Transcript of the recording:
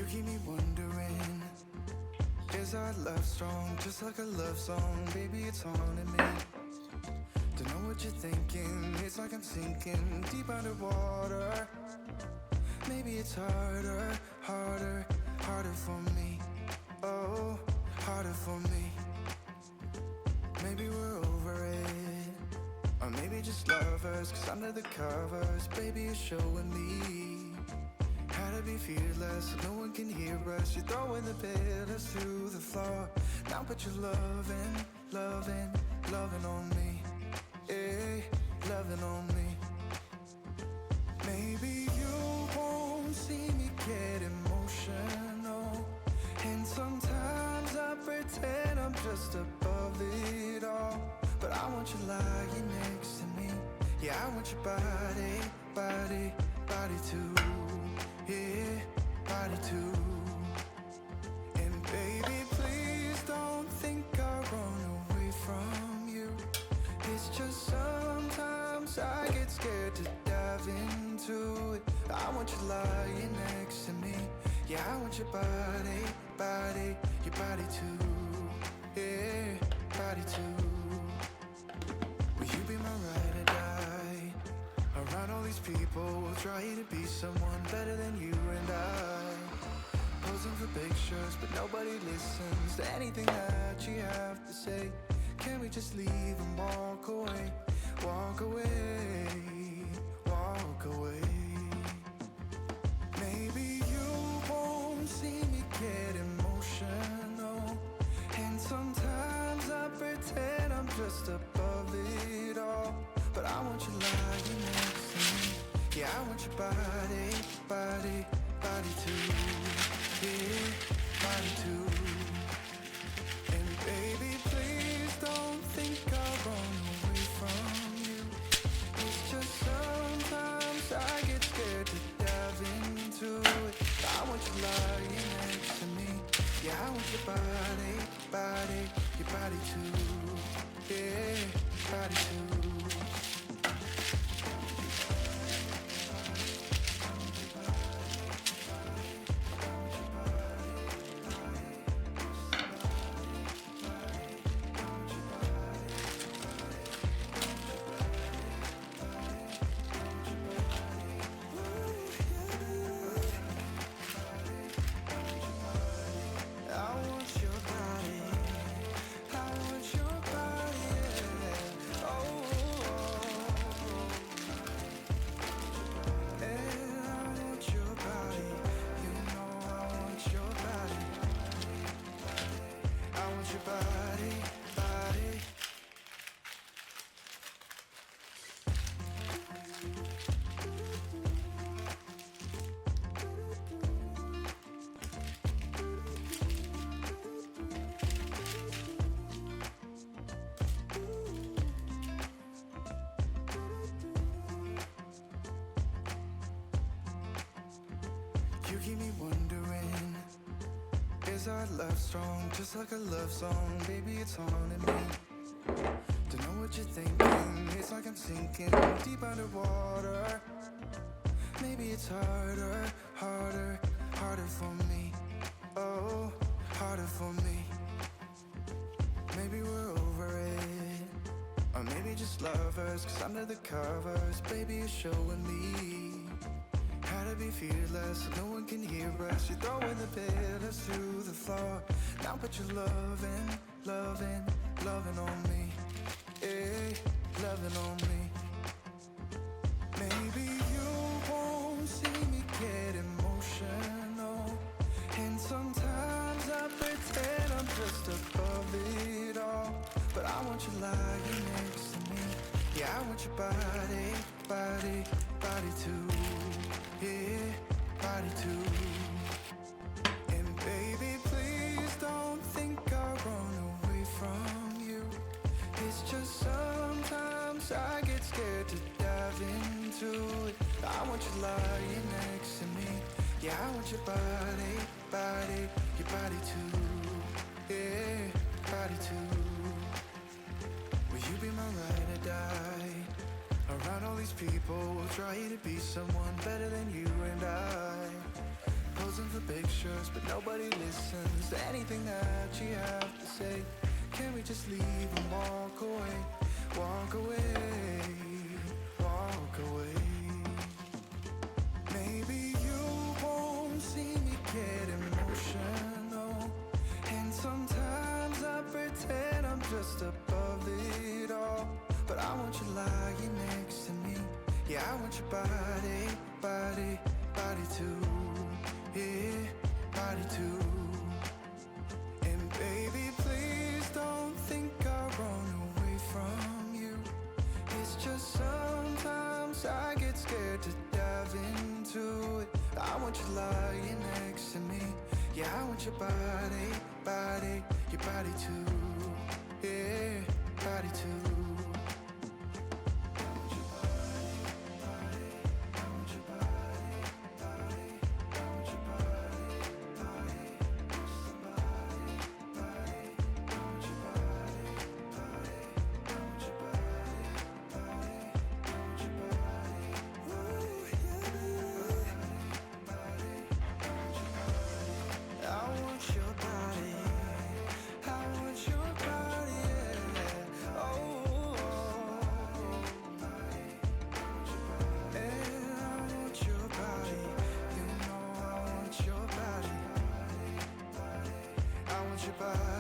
keep me wondering, is our love strong, just like a love song? Baby, it's haunting me. Don't know what you're thinking, it's like I'm sinking deep underwater. Maybe it's harder, harder, harder for me. Oh, harder for me. Maybe we're over it, or maybe just lovers, cause under the covers, baby, you're showing me how to be fearless, so no one can hear us. You're throwing the pillars through the floor. Now put your loving, loving, loving on me. Yeah, loving on me. Maybe you won't see me get emotional, and sometimes I pretend I'm just above it all. But I want you lying next to me. Yeah, I want your body, body, body too. Yeah, body too. And baby, please don't think I'll run away from you. It's just sometimes I get scared to dive into it. I want you lying next to me. Yeah, I want your body, body, your body too. Yeah, body too. Will you be my ride or die? Around all these people, we'll try to be someone better than you and I. Posing for pictures, but nobody listens to anything that you have to say. Can we just leave and walk away? Walk away, walk away. Maybe you won't see me get emotional, and sometimes I pretend I'm just above it all. But I want you lying next to me. Yeah, I want your body, body, body too. Yeah, body too. And baby, please don't think I'll run away from you. It's just sometimes I get scared to dive into it. I want you lying next to me. Yeah, I want your body, body, your body too. Yeah, body too. You keep me wondering, is our love strong, just like a love song? Baby, it's haunting me. Don't know what you're thinking, it's like I'm sinking deep underwater. Maybe it's harder, harder, harder for me. Oh, harder for me. Maybe we're over it, or maybe just lovers, cause under the covers, baby, you're showing me how to be fearless, so no one can hear us. You're throwing the pillars through the floor. Now put your loving, loving, loving on me. Yeah, loving on me. Maybe you won't see me get emotional, and sometimes I pretend I'm just above it all. But I want you lying next to me. Yeah, I want your body, body, body too. Yeah, body too. And baby, please don't think I'll run away from you. It's just sometimes I get scared to dive into it. I want you lying next to me. Yeah, I want your body, body, your body too. Yeah, body too. Will you be my ride or die? Around all these people, we'll try to be someone better than you and I. posing for pictures, but nobody listens to anything that you have to say. Can we just leave and walk away? Walk away, walk away. Maybe you won't see me get emotional, and sometimes I pretend I'm just above it all. But I want you lying next to me. Yeah, I want your body, body, body too. Yeah, body too. And baby, please don't think I'll run away from you. It's just sometimes I get scared to dive into it. I want you lying next to me. Yeah, I want your body, body, your body too. Yeah, body too. Bye.